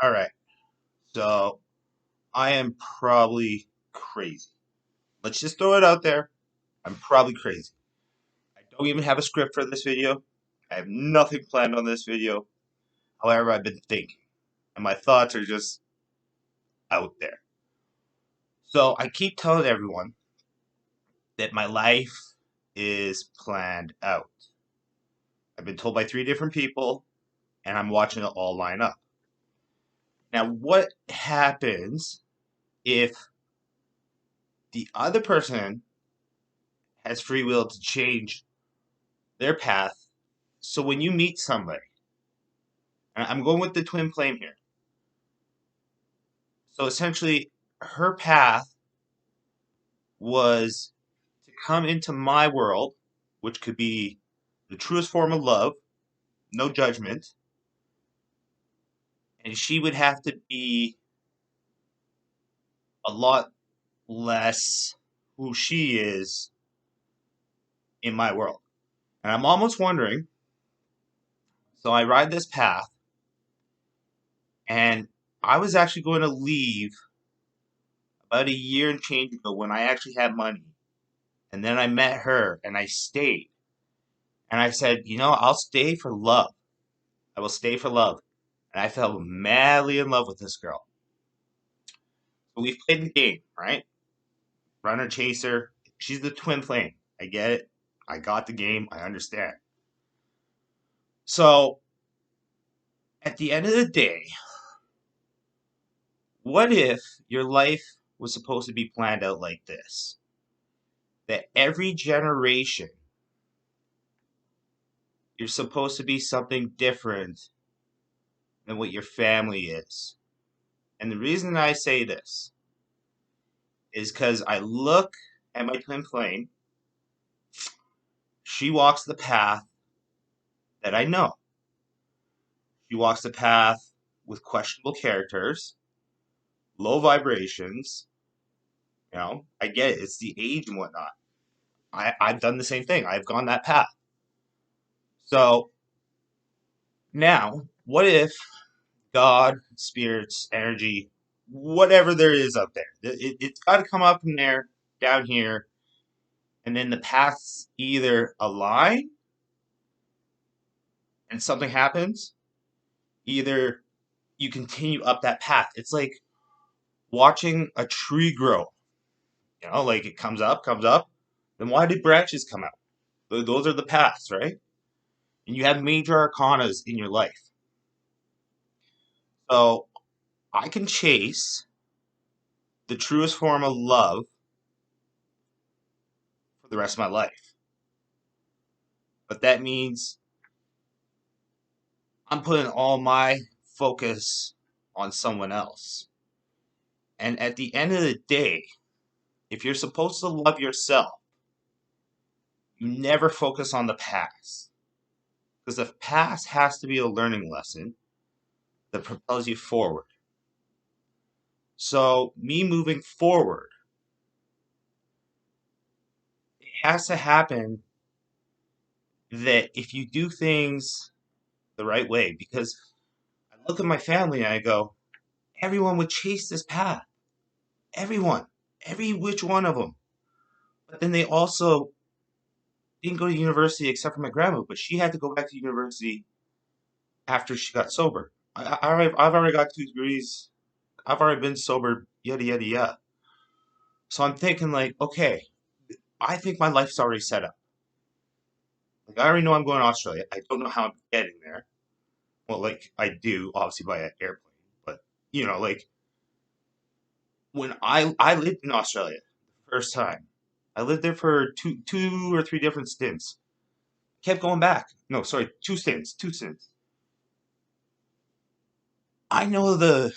All right. So I am probably crazy. Let's just throw it out there. I'm probably crazy. I don't even have a script for this video. I have nothing planned on this video. However, I've been thinking, and my thoughts are just out there. So I keep telling everyone that my life is planned out. I've been told by three different people, and I'm watching it all line up. Now, what happens if the other person has free will to change their path? So when you meet somebody, and I'm going with the twin flame here. So essentially, her path was to come into my world, which could be the truest form of love, no judgment, and she would have to be a lot less who she is in my world. And I'm almost wondering, so I ride this path, and I was actually going to leave about a year and change ago when I actually had money. And then I met her and I stayed. And I said, I'll stay for love. I will stay for love. And I fell madly in love with this girl. So we've played the game, right? Runner, chaser. She's the twin flame. I get it. I got the game. I understand. So at the end of the day, what if your life was supposed to be planned out like this? That every generation, you're supposed to be something different than what your family is. And the reason I say this is because I look at my twin flame. She walks the path that I know. She walks the path with questionable characters, low vibrations. I get it. It's the age and whatnot. I've done the same thing. I've gone that path. So now, what if God, spirits, energy, whatever there is up there, it's got to come up from there, down here, and then the paths either align and something happens, either you continue up that path. It's like watching a tree grow. Like it comes up. Then why did branches come out? Those are the paths, right? And you have major arcanas in your life. So I can chase the truest form of love for the rest of my life. But that means I'm putting all my focus on someone else. And at the end of the day, if you're supposed to love yourself, you never focus on the past. Because the past has to be a learning lesson that propels you forward. So, me moving forward, it has to happen that if you do things the right way, because I look at my family and I go, everyone would chase this path. Everyone. Every which one of them. But then they also didn't go to university except for my grandma, but she had to go back to university after she got sober. I've already got 2 degrees. I've already been sober, yada, yada, yada. So I'm thinking, like, okay, I think my life's already set up. Like, I already know I'm going to Australia. I don't know how I'm getting there. Well, like, I do, obviously, by an airplane. But, like, when I lived in Australia the first time, I lived there for two or three different stints. Kept going back. No, sorry, two stints. I know the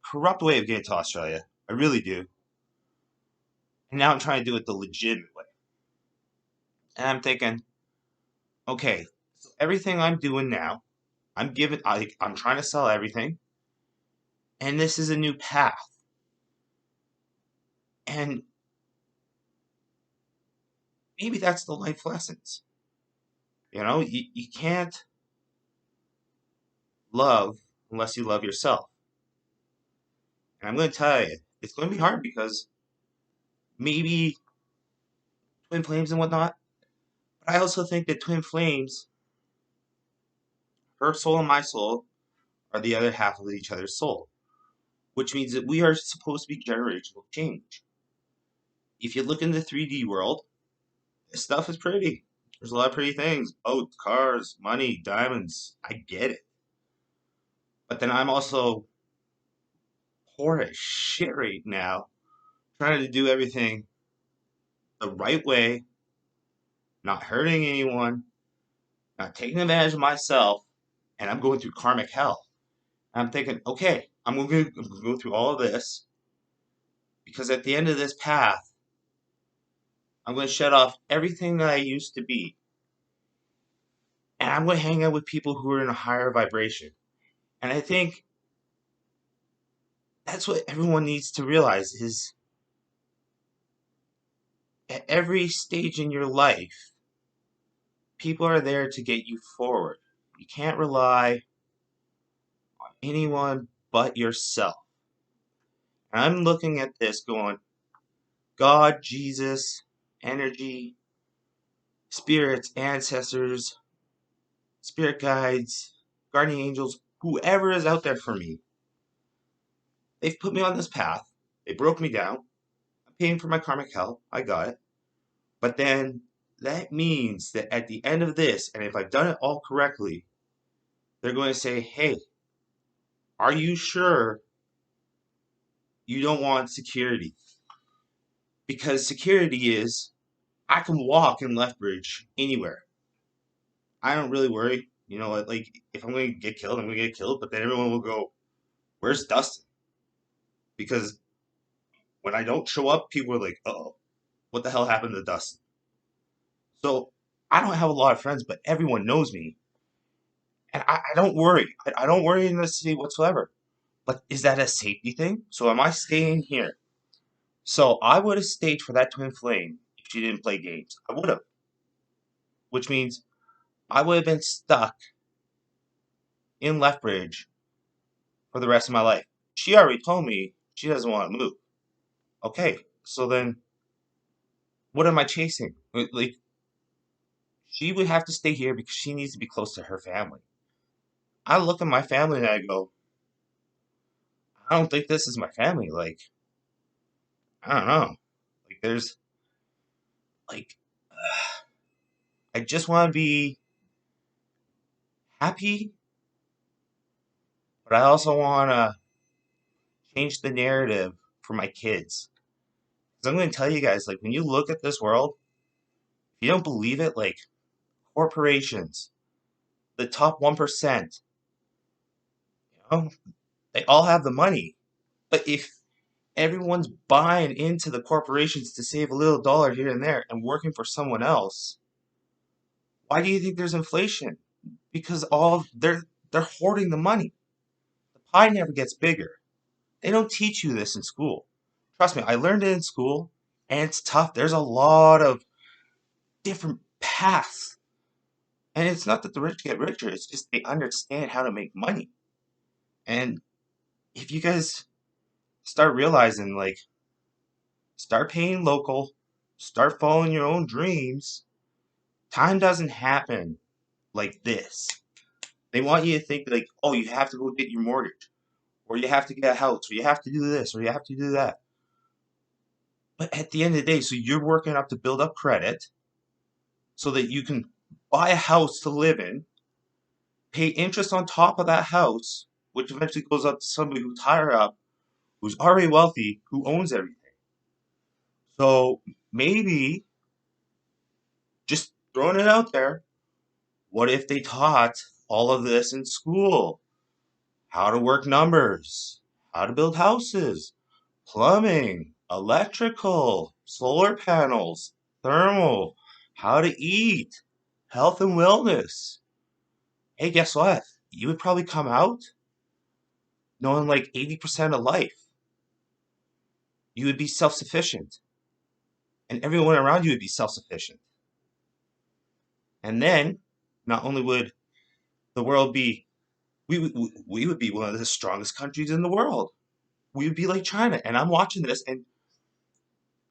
corrupt way of getting to Australia. I really do. And now I'm trying to do it the legitimate way. And I'm thinking, okay, so everything I'm doing now, I'm trying to sell everything, and this is a new path. And maybe that's the life lessons. You can't love unless you love yourself. And I'm going to tell you, it's going to be hard because maybe twin flames and whatnot. But I also think that twin flames, her soul and my soul, are the other half of each other's soul, which means that we are supposed to be generational change. If you look in the 3D world, this stuff is pretty. There's a lot of pretty things: boats, cars, money, diamonds. I get it. But then I'm also poor as shit right now, trying to do everything the right way, not hurting anyone, not taking advantage of myself, and I'm going through karmic hell. And I'm thinking, okay, I'm gonna go through all of this because at the end of this path, I'm going to shut off everything that I used to be, and I'm going to hang out with people who are in a higher vibration. And I think that's what everyone needs to realize is at every stage in your life, people are there to get you forward. You can't rely on anyone but yourself. And I'm looking at this going, God, Jesus, energy, spirits, ancestors, spirit guides, guardian angels, whoever is out there for me. They've put me on this path. They broke me down. I'm paying for my karmic hell. I got it. But then that means that at the end of this, and if I've done it all correctly, they're going to say, hey, are you sure you don't want security? Because security is, I can walk in Lethbridge anywhere. I don't really worry. You know, like if I'm going to get killed, I'm going to get killed. But then everyone will go, where's Dustin? Because when I don't show up, people are like, oh, what the hell happened to Dustin? So I don't have a lot of friends, but everyone knows me. And I don't worry. I don't worry in the city whatsoever. But is that a safety thing? So am I staying here? So I would have stayed for that twin flame if she didn't play games. I would have. Which means I would have been stuck in Lethbridge for the rest of my life. She already told me she doesn't want to move. Okay, so then what am I chasing? Like, she would have to stay here because she needs to be close to her family. I look at my family and I go, I don't think this is my family. Like, I don't know. Like, there's, like, I just want to be happy, but I also want to change the narrative for my kids. Because I'm going to tell you guys, like, when you look at this world, if you don't believe it, like, corporations, the top 1%, you know, they all have the money. But if everyone's buying into the corporations to save a little dollar here and there and working for someone else, why do you think there's inflation? Because they're hoarding the money. The pie never gets bigger. They don't teach you this in school. Trust me, I learned it in school, and it's tough. There's a lot of different paths. And it's not that the rich get richer, it's just they understand how to make money. And if you guys start realizing, like, start paying local, start following your own dreams, time doesn't happen like this. They want you to think, like, oh, you have to go get your mortgage, or you have to get a house, or you have to do this, or you have to do that. But at the end of the day, so you're working up to build up credit so that you can buy a house to live in, pay interest on top of that house, which eventually goes up to somebody who's higher up, who's already wealthy, who owns everything. So maybe, just throwing it out there, what if they taught all of this in school? How to work numbers, how to build houses, plumbing, electrical, solar panels, thermal, how to eat, health and wellness. Hey, guess what? You would probably come out knowing like 80% of life. You would be self sufficient, and everyone around you would be self sufficient. And then, not only would the world be, we would be one of the strongest countries in the world. we would be like China. And I'm watching this, and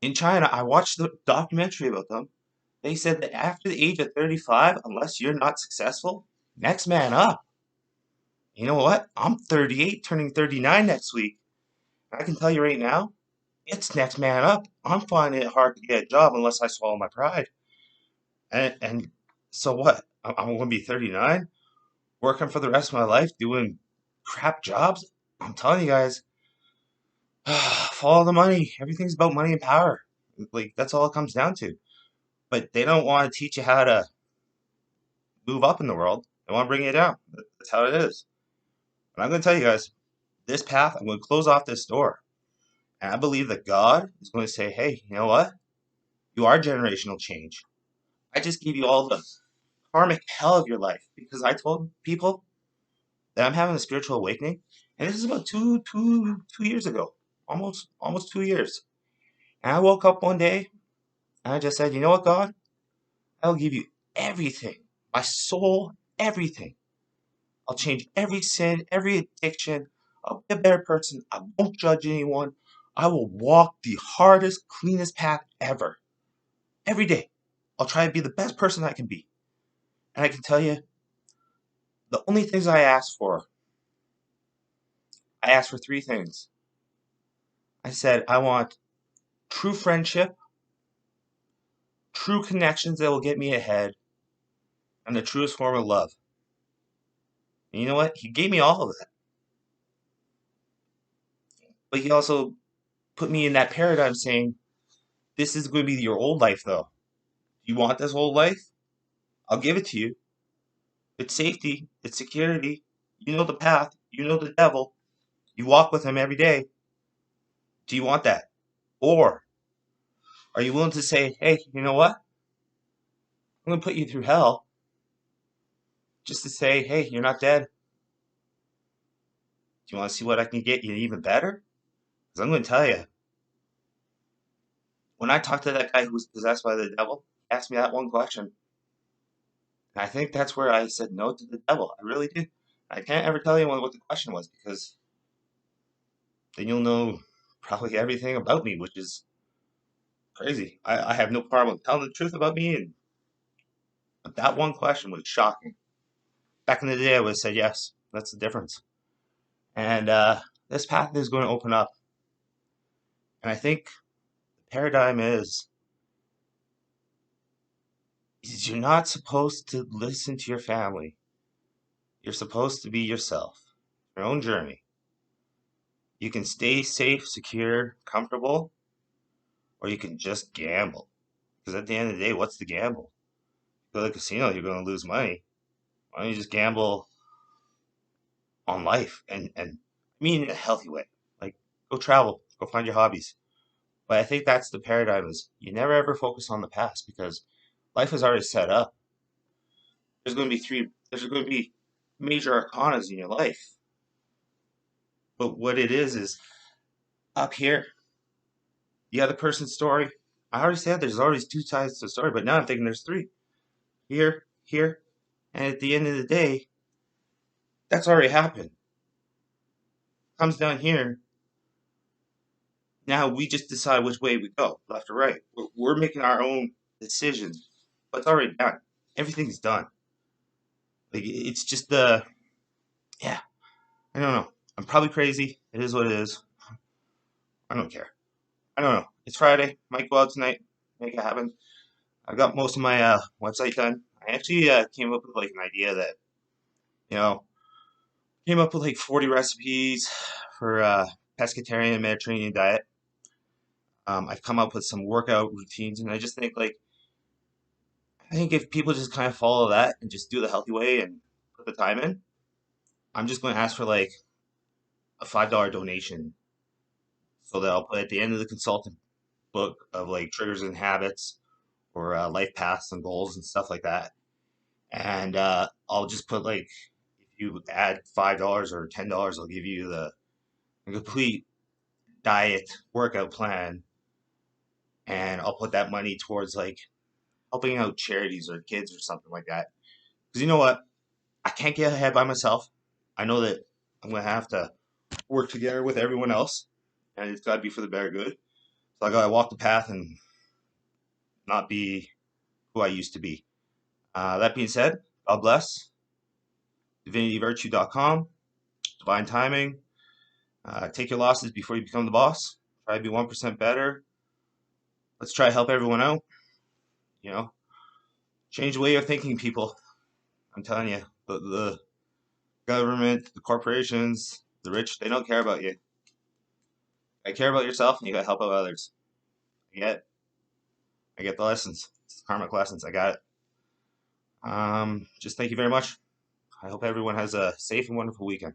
in China, I watched the documentary about them. They said that after the age of 35, unless you're not successful, next man up. You know what? I'm 38, turning 39 next week. I can tell you right now, it's next man up. I'm finding it hard to get a job unless I swallow my pride. And so what? I'm going to be 39, working for the rest of my life, doing crap jobs. I'm telling you guys, follow the money. Everything's about money and power. Like, that's all it comes down to. But they don't want to teach you how to move up in the world. They want to bring you down. That's how it is. And I'm going to tell you guys, this path, I'm going to close off this door. And I believe that God is going to say, hey, you know what? You are generational change. I just gave you all the karmic hell of your life because I told people that I'm having a spiritual awakening. And this is about 2 years ago. Almost 2 years. And I woke up one day and I just said, you know what, God? I'll give you everything. My soul, everything. I'll change every sin, every addiction. I'll be a better person. I won't judge anyone. I will walk the hardest, cleanest path ever. Every day. I'll try to be the best person I can be. And I can tell you, the only things I asked for three things. I said, I want true friendship, true connections that will get me ahead, and the truest form of love. And you know what? He gave me all of that. But he also put me in that paradigm saying, this is going to be your old life, though. You want this old life? I'll give it to you. It's safety, it's security. You know the path, you know the devil. You walk with him every day. Do you want that? Or are you willing to say, hey, you know what? I'm going to put you through hell just to say, hey, you're not dead. Do you want to see what I can get you even better? Because I'm going to tell you, when I talked to that guy who was possessed by the devil, he asked me that one question. And I think that's where I said no to the devil. I really did. I can't ever tell anyone what the question was because then you'll know probably everything about me, which is crazy. I have no problem with telling the truth about me, but that one question was shocking. Back in the day, I would have said yes. That's the difference. And this path is going to open up. And I think the paradigm is you're not supposed to listen to your family. You're supposed to be yourself, your own journey. You can stay safe, secure, comfortable, or you can just gamble. Because at the end of the day, what's the gamble? Go to the casino, you're going to lose money. Why don't you just gamble on life? And I mean in a healthy way. Like, go travel, go find your hobbies. But I think that's the paradigm is you never ever focus on the past because life is already set up. There's going to be major arcanas in your life. But what it is up here, the other person's story. I already said there's always two sides to the story, but now I'm thinking there's three. Here, and at the end of the day, that's already happened. Comes down here. Now we just decide which way we go, left or right. We're making our own decisions, but it's already done. Everything's done. Like it's just yeah. I don't know. I'm probably crazy. It is what it is. I don't care. I don't know. It's Friday. Might go out tonight. Make it happen. I got most of my website done. I actually came up with like an idea that you know came up with like 40 recipes for pescatarian and Mediterranean diet. I've come up with some workout routines, and I just think like I think if people just kind of follow that and just do the healthy way and put the time in, I'm just going to ask for like a $5 donation so that I'll put at the end of the consultant book of like triggers and habits or life paths and goals and stuff like that. And I'll just put like if you add $5 or $10, I'll give you the complete diet workout plan, and I'll put that money towards like helping out charities or kids or something like that. Because you know what, I can't get ahead by myself. I know that I'm gonna have to work together with everyone else, and it's got to be for the better good. So I got to walk the path and not be who I used to be. That being said, God bless. DivinityVirtue.com. Divine timing. Take your losses before you become the boss. Try to be 1% better. Let's try to help everyone out. You know, change the way you're thinking, people. I'm telling you, the government, the corporations, the rich, they don't care about you. I care about yourself, and you gotta help out others. I get the lessons. It's karmic lessons. I got it. Just thank you very much. I hope everyone has a safe and wonderful weekend.